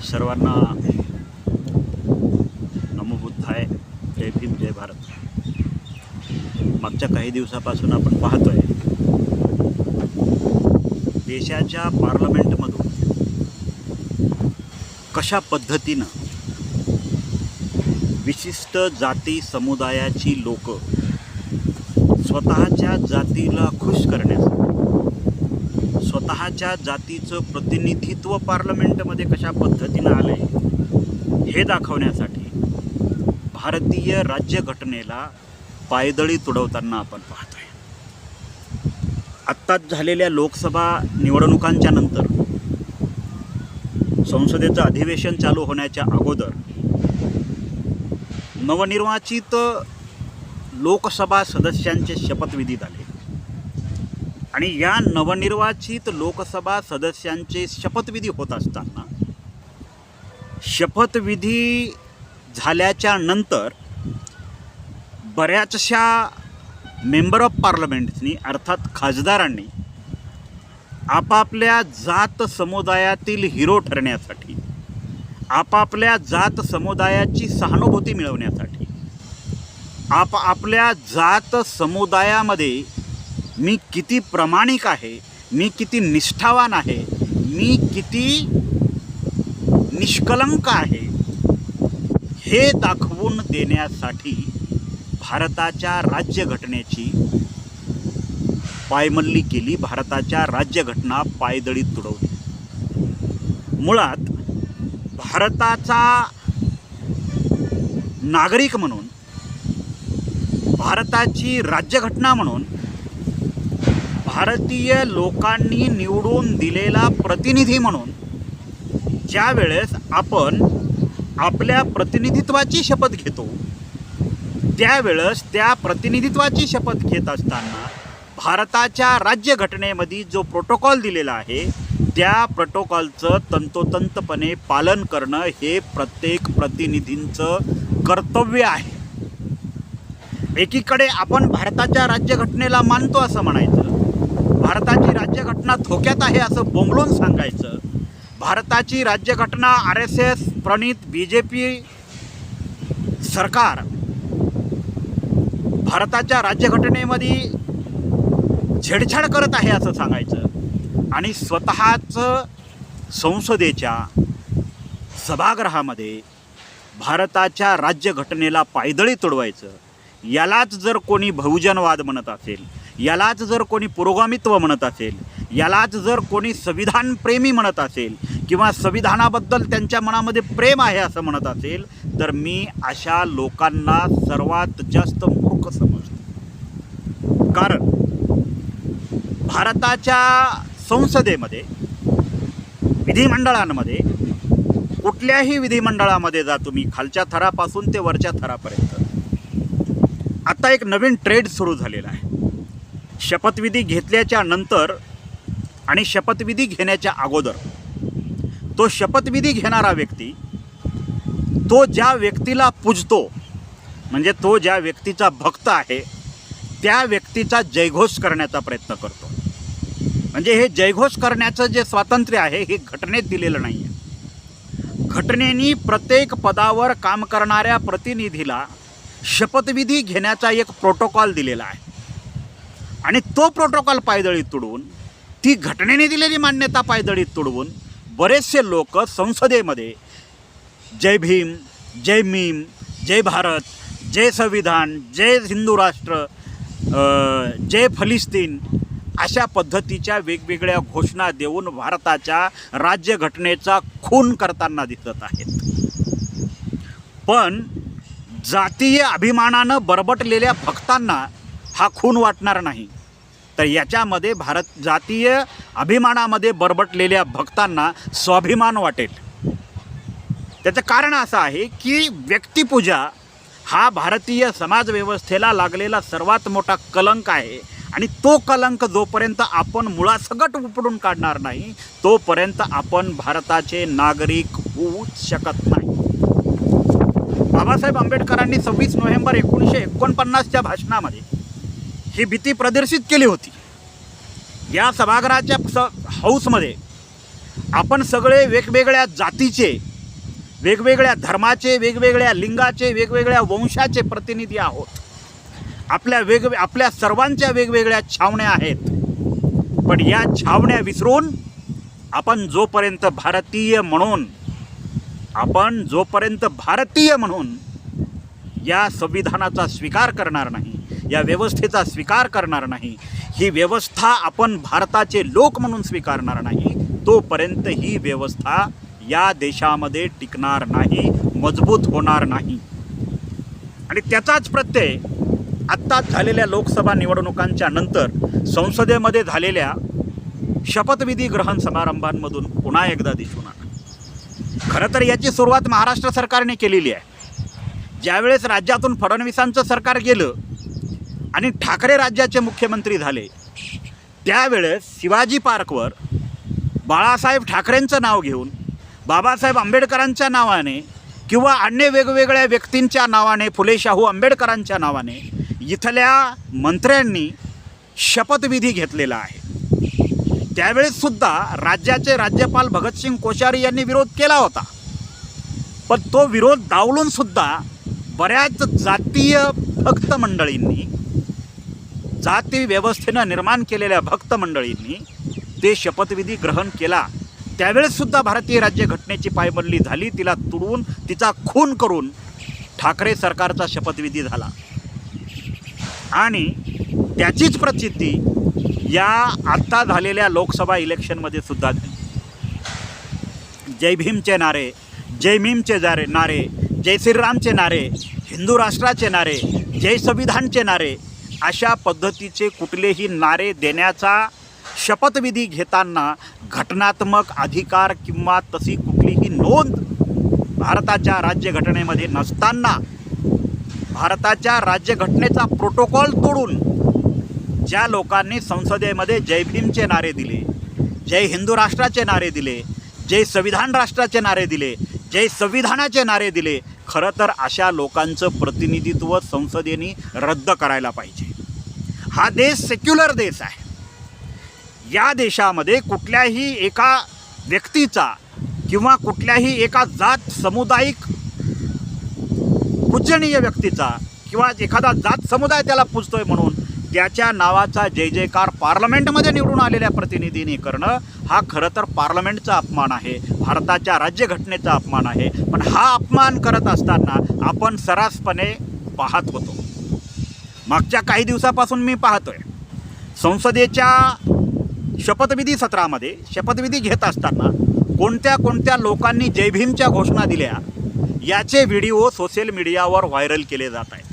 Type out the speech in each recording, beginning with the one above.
सर्वांना नमो बुद्धाय, जय भीम, जय भारत. मागच्या काही दिवसापासून आपण पाहतोय देशाच्या पार्लमेंटमधून कशा पद्धतीनं विशिष्ट जाती समुदायाची लोक स्वतःच्या जातीला खुश करण्यासाठी, स्वतःच्या जातीचं प्रतिनिधित्व पार्लमेंटमध्ये कशा पद्धतीनं आलंय हे दाखवण्यासाठी भारतीय राज्यघटनेला पायदळी तुडवताना आपण पाहतोय. आत्ताच झालेल्या लोकसभा निवडणुकांच्या नंतर संसदेचं अधिवेशन चालू होण्याच्या अगोदर नवनिर्वाचित लोकसभा सदस्यांचे शपथविधी झाले आणि या नवनिर्वाचित लोकसभा सदस्यांचे शपथविधी होत असताना शपथविधी झाल्याच्या नंतर बऱ्याचशा मेंबर ऑफ पार्लमेंट्सनी अर्थात खासदारांनी आपापल्या जात समुदायातील हिरो ठरण्यासाठी, आपापल्या जात समुदायाची सहानुभूती मिळवण्यासाठी, आपल्या जात समुदायामध्ये मी किती प्रामाणिक आहे, मी किती निष्ठावान आहे, मी किती निष्कलंक आहे हे दाखवून देण्यासाठी भारताच्या राज्यघटनेची पायमल्ली केली, भारताच्या राज्यघटना पायदळीत तुडवली. मुळात भारताचा नागरिक म्हणून, भारताची राज्यघटना म्हणून भारतीय लोकांनी निवडून दिलेला प्रतिनिधी म्हणून ज्या वेळेस आपण आपल्या प्रतिनिधित्वाची शपथ घेतो त्यावेळेस त्या प्रतिनिधित्वाची शपथ घेत असताना भारताच्या राज्यघटनेमध्ये जो प्रोटोकॉल दिलेला आहे त्या प्रोटोकॉलचं तंतोतंतपणे पालन करणं हे प्रत्येक प्रतिनिधींचं कर्तव्य आहे. एकीकडे आपण भारताच्या राज्यघटनेला मानतो असं म्हणायचं, भारताची राज्यघटना धोक्यात आहे असं बोंबलून सांगायचं, भारताची राज्यघटना RSS प्रणीत BJP सरकार भारताच्या राज्यघटनेमध्ये छेडछाड करत आहे असं सांगायचं आणि स्वतःच संसदेच्या सभागृहामध्ये भारताच्या राज्यघटनेला पायदळी तुडवायचं. यालाच जर कोणी बहुजनवाद म्हणत असेल, यालाच जर कोणी पुरोगामित्व म्हणत असेल, यालाच जर कोणी संविधानप्रेमी म्हणत असेल किंवा संविधानाबद्दल त्यांच्या मनामध्ये प्रेम आहे असं म्हणत असेल तर मी अशा लोकांना सर्वात जास्त मूर्ख समजतो. कारण भारताच्या संसदेमध्ये, विधिमंडळांमध्ये, कुठल्याही विधिमंडळामध्ये जा तुम्ही, खालच्या थरापासून ते वरच्या थरापर्यंत आता एक नवीन ट्रेड सुरू झालेला आहे. शपथविधी घेतल्याच्या नंतर आणि शपथविधी घेण्याच्या अगोदर तो शपथविधी घेणारा व्यक्ती तो ज्या व्यक्तीला पूजतो, म्हणजे तो ज्या व्यक्तीचा भक्त आहे त्या व्यक्तीचा जयघोष करण्याचा प्रयत्न करतो. म्हणजे हे जयघोष करण्याचं जे स्वातंत्र्य आहे हे घटनेत दिलेलं नाही आहे. घटनेने प्रत्येक पदावर काम करणाऱ्या प्रतिनिधीला शपथविधी घेण्याचा एक प्रोटोकॉल दिलेला आहे आणि तो प्रोटोकॉल पायदळीत तुडवून, ती घटनेने दिलेली मान्यता पायदळीत तुडवून बरेचसे लोक संसदेमध्ये जय भीम, जय मीम, जय भारत, जय संविधान, जय हिंदू राष्ट्र, जय फलिस्तीन अशा पद्धतीच्या वेगवेगळ्या घोषणा देऊन भारताच्या राज्यघटनेचा खून करताना दिसत आहेत. पण जातीय अभिमानानं बरबटलेल्या भक्तांना हा खून वाटणार नाही, तर याच्यामध्ये जातीय अभिमानामध्ये बरबटलेल्या भक्तांना स्वाभिमान वाटेल. त्याचं कारण असं आहे की व्यक्तिपूजा हा भारतीय समाजव्यवस्थेला लागलेला सर्वात मोठा कलंक आहे आणि तो कलंक जोपर्यंत आपण मुळासकट उपडून काढणार नाही तोपर्यंत आपण भारताचे नागरिक होऊच शकत नाही. बाबासाहेब आंबेडकरांनी 26 नोव्हेंबर 1949च्या भाषणामध्ये ही भीती प्रदर्शित केली होती. या सभागृहाच्या हाऊसमध्ये आपण सगळे वेगवेगळ्या जातीचे वेगवेगळ्या धर्माचे, वेगवेगळ्या लिंगाचे, वेगवेगळ्या वंशाचे प्रतिनिधी आहोत. आपल्या सर्वांच्या वेगवेगळ्या छावण्या आहेत. पण या छावण्या विसरून आपण जोपर्यंत भारतीय म्हणून या संविधानाचा स्वीकार करणार नाही, या व्यवस्थेचा स्वीकार करणार नाही, ही व्यवस्था आपण भारताचे लोक म्हणून स्वीकारणार नाही, तोपर्यंत ही व्यवस्था या देशामध्ये टिकणार नाही, मजबूत होणार नाही. आणि त्याचाच प्रत्यय आत्ताच झालेल्या लोकसभा निवडणुकांच्या नंतर संसदेमध्ये झालेल्या शपथविधी ग्रहण समारंभांमधून पुन्हा एकदा दिसून आला. खरं तर याची सुरुवात महाराष्ट्र सरकारने केलेली आहे. ज्यावेळेस राज्यातून फडणवीसांचं सरकार गेलं आणि ठाकरे राज्याचे मुख्यमंत्री झाले, त्यावेळेस शिवाजी पार्कवर बाळासाहेब ठाकरेंचं नाव घेऊन, बाबासाहेब आंबेडकरांच्या नावाने किंवा अन्य वेगवेगळ्या व्यक्तींच्या नावाने, फुले शाहू आंबेडकरांच्या नावाने इथल्या मंत्र्यांनी शपथविधी घेतलेला आहे. त्यावेळेससुद्धा राज्याचे राज्यपाल भगतसिंग कोश्यारी यांनी विरोध केला होता. पण तो विरोध डावलूनसुद्धा बऱ्याच जातीय भक्त मंडळींनी, जाती व्यवस्थेनं निर्माण केलेल्या भक्त मंडळींनी ते शपथविधी ग्रहण केला. त्यावेळेससुद्धा भारतीय राज्यघटनेची पायमल्ली झाली. तिला तुडवून, तिचा खून करून ठाकरे सरकारचा शपथविधी झाला. आणि त्याचीच प्रचिती या आत्ता झालेल्या लोकसभा इलेक्शनमध्ये सुद्धा झाली. जय भीमचे नारे, जय मीमचे नारे, जय श्रीरामचे नारे, हिंदू राष्ट्राचे नारे, जय संविधानचे नारे, अशा पद्धतीचे कुठलेही नारे देण्याचा शपथविधी घेताना घटनात्मक अधिकार किंवा तशी कुठलीही नोंद भारताच्या राज्यघटनेमध्ये नसताना, भारताच्या राज्यघटनेचा प्रोटोकॉल तोडून ज्या लोकांनी संसदेमध्ये जय भीमचे नारे दिले, जय हिंदू राष्ट्राचे नारे दिले, जय संविधान राष्ट्राचे नारे दिले, जय संविधानाचे नारे दिले, खरं तर अशा लोकांचं प्रतिनिधित्व संसदेने रद्द करायला पाहिजे. हा देश सेक्युलर देश आहे. या देशामध्ये कुठल्याही एका व्यक्तीचा किंवा कुठल्याही एका जात सामुदायिक पूजनीय व्यक्तीचा किंवा एखादा जात समुदाय त्याला पूजतोय म्हणून त्याच्या नावाचा जय जयकार पार्लमेंटमध्ये निवडून आलेल्या प्रतिनिधींनी करणं हा खरं तर पार्लमेंटचा अपमान आहे, भारताच्या राज्यघटनेचा अपमान आहे. पण हा अपमान करत असताना आपण सर्रासपणे पाहत होतो. मागच्या काही दिवसापासून मी पाहतोय संसदेच्या शपथविधी सत्रामध्ये शपथविधी घेत असताना कोणत्या लोकांनी जय भीमच्या घोषणा दिल्या याचे व्हिडिओ सोशल मीडियावर व्हायरल केले जात आहेत.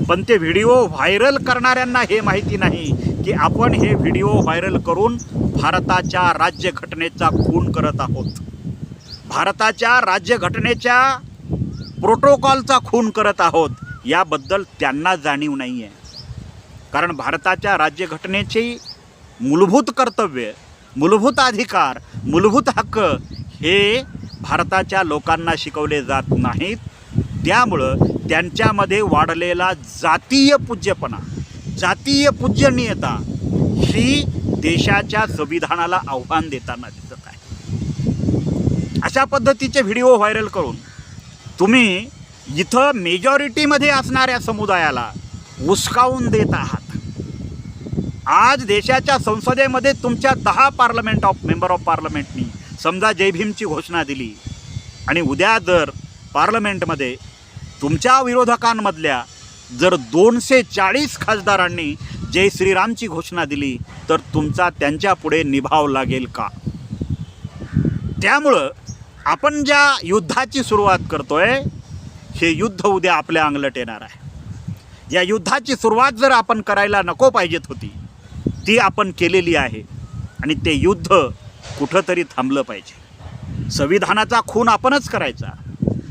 पण ते व्हिडिओ व्हायरल करणाऱ्यांना हे माहिती नाही की आपण हे व्हिडिओ व्हायरल करून भारताच्या राज्यघटनेचा खून करत आहोत, भारताच्या राज्यघटनेच्या प्रोटोकॉलचा खून करत आहोत. याबद्दल त्यांना जाणीव नाही आहे. कारण भारताच्या राज्यघटनेची मूलभूत कर्तव्य, मूलभूत अधिकार, मूलभूत हक्क हे भारताच्या लोकांना शिकवले जात नाहीत. त्यामुळं त्यांच्यामध्ये वाढलेला जातीय पूज्यपणा, जातीय पूजनीयता ही देशाच्या संविधानाला आव्हान देताना दिसत आहे. अशा पद्धतीचे व्हिडिओ व्हायरल करून तुम्ही इथं मेजॉरिटीमध्ये असणाऱ्या समुदायाला उस्कावून देत आहात. आज देशाच्या संसदेमध्ये तुमच्या 10 मेंबर ऑफ पार्लमेंटनी समजा जय भीमची घोषणा दिली आणि उद्या जर पार्लमेंटमध्ये तुमच्या विरोधकांमधल्या जर 240 खासदारांनी जय श्रीरामची घोषणा दिली तर तुमचा त्यांच्यापुढे निभाव लागेल का? त्यामुळं आपण ज्या युद्धाची सुरुवात करतोय हे युद्ध उद्या आपल्या अंगलट येणार आहे. या युद्धाची सुरुवात जर आपण करायला नको पाहिजेत होती ती आपण केलेली आहे आणि ते युद्ध कुठंतरी थांबलं पाहिजे. संविधानाचा खून आपणच करायचा,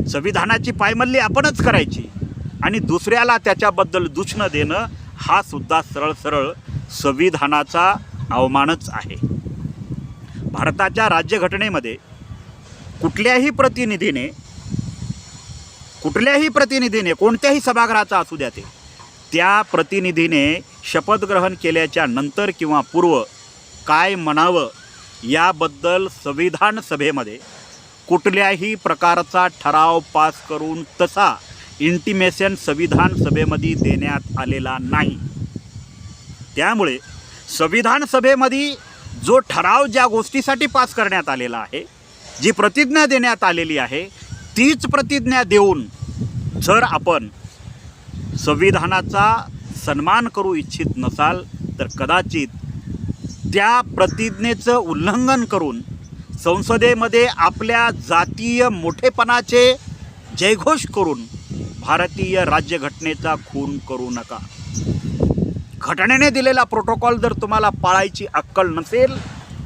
संविधानाची पायमल्ली आपणच करायची आणि दुसऱ्याला त्याच्याबद्दल दूषणं देणं हा सुद्धा सरळ संविधानाचा अवमानच आहे. भारताच्या राज्यघटनेमध्ये कुठल्याही प्रतिनिधीने कोणत्याही सभागृहाचा असू द्या त्या प्रतिनिधीने शपथग्रहण केल्याच्या नंतर किंवा पूर्व काय म्हणावं याबद्दल संविधान सभेमध्ये कुठल्याही प्रकारचा ठराव पास करून तसा इंटिमेशन संविधान सभेमध्ये देण्यात आलेला नाही. त्यामुळे संविधान सभेमध्ये जो ठराव ज्या गोष्टीसाठी पास करण्यात आलेला आहे, जी प्रतिज्ञा देण्यात आलेली आहे, तीच प्रतिज्ञा देऊन जर आपण संविधानाचा सन्मान करू इच्छित नसाल तर कदाचित त्या प्रतिज्ञेचं उल्लंघन करून संसदेमध्ये आपल्या जातीय मोठेपणाचे जयघोष करून भारतीय राज्यघटनेचा खून करू नका. घटनेने दिलेला प्रोटोकॉल जर तुम्हाला पाळायची अक्कल नसेल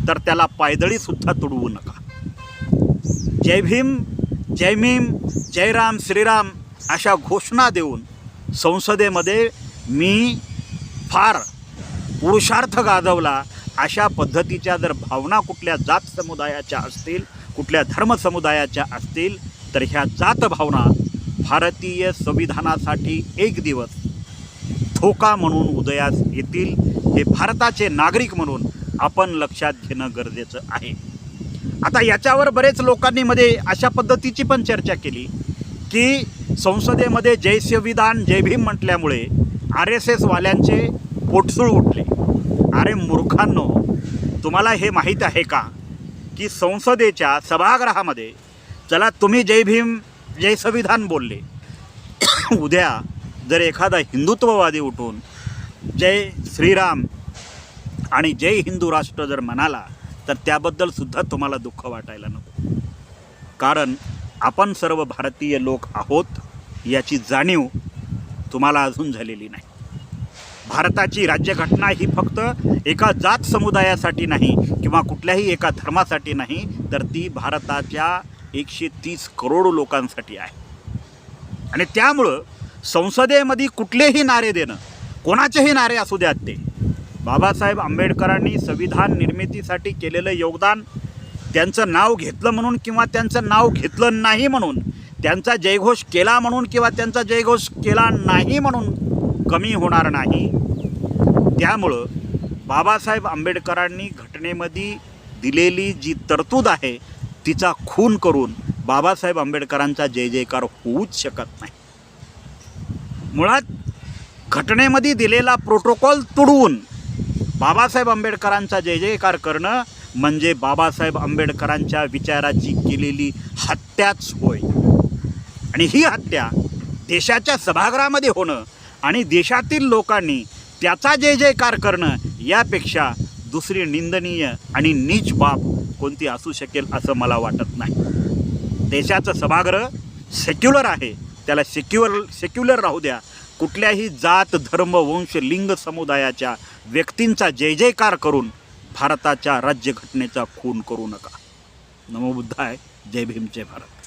तर त्याला पायदळीसुद्धा तुडवू नका. जय भीम, जय मीम, जय राम, श्रीराम अशा घोषणा देऊन संसदेमध्ये मी फार पुरुषार्थ गाजवला अशा पद्धतीच्या जर भावना कुठल्या जात समुदायाच्या असतील, कुठल्या धर्म समुदायाच्या असतील तर ह्या जात भावना भारतीय संविधानासाठी एक दिवस धोका म्हणून उदयास येतील. हे भारताचे नागरिक म्हणून आपण लक्षात घेणं गरजेचं आहे. आता याच्यावर बरेच लोकांनी मध्ये अशा पद्धतीची पण चर्चा केली की संसदेमध्ये जय संविधान जय भीम म्हटल्यामुळे RSS वाल्यांचे पोटसूळ उठले. अरे मूर्खांनो, तुम्हाला हे माहीत आहे का की संसदेच्या सभागृहामध्ये चला तुम्ही जय भीम जय संविधान बोलले, उद्या जर एखादा हिंदुत्ववादी उठून जय श्रीराम आणि जय हिंदू राष्ट्र जर म्हणाला तर त्याबद्दल सुद्धा तुम्हाला दुःख वाटायला नको. कारण आपण सर्व भारतीय लोक आहोत याची जाणीव तुम्हाला अजून झालेली नाही. भारताची राज्यघटना ही फक्त एका जात समुदायासाठी नाही किंवा कुठल्याही एका धर्मासाठी नाही, तर ती भारताच्या 130 करोड लोकांसाठी आहे. आणि त्यामुळं संसदेमध्ये कुठलेही नारे देणं, कोणाचेही नारे असू द्यात, ते बाबासाहेब आंबेडकरांनी संविधान निर्मितीसाठी केलेलं योगदान त्यांचं नाव घेतलं म्हणून किंवा त्यांचं नाव घेतलं नाही म्हणून, त्यांचा जयघोष केला म्हणून किंवा त्यांचा जयघोष केला नाही म्हणून कमी होणार नाही. त्यामुळं बाबासाहेब आंबेडकरांनी घटनेमध्ये दिलेली जी तरतूद आहे तिचा खून करून बाबासाहेब आंबेडकरांचा जय जयकार होऊच शकत नाही. मुळात घटनेमध्ये दिलेला प्रोटोकॉल तुडवून बाबासाहेब आंबेडकरांचा जय जयकार करणं म्हणजे बाबासाहेब आंबेडकरांच्या विचाराची केलेली हत्याच होय. आणि ही हत्या देशाच्या सभागृहामध्ये होणं आणि देशातील लोकांनी त्याचा जय जयकार करणं यापेक्षा दुसरी निंदनीय आणि नीच बाब कोणती असू शकेल असं मला वाटत नाही. देशाचं सभागृह सेक्युलर आहे, त्याला सेक्युलर राहू द्या. कुठल्याही जात धर्म वंश लिंग समुदायाच्या व्यक्तींचा जय जयकार करून भारताच्या राज्यघटनेचा खून करू नका. नमो बुद्धाय. जय भीम, जय भारत.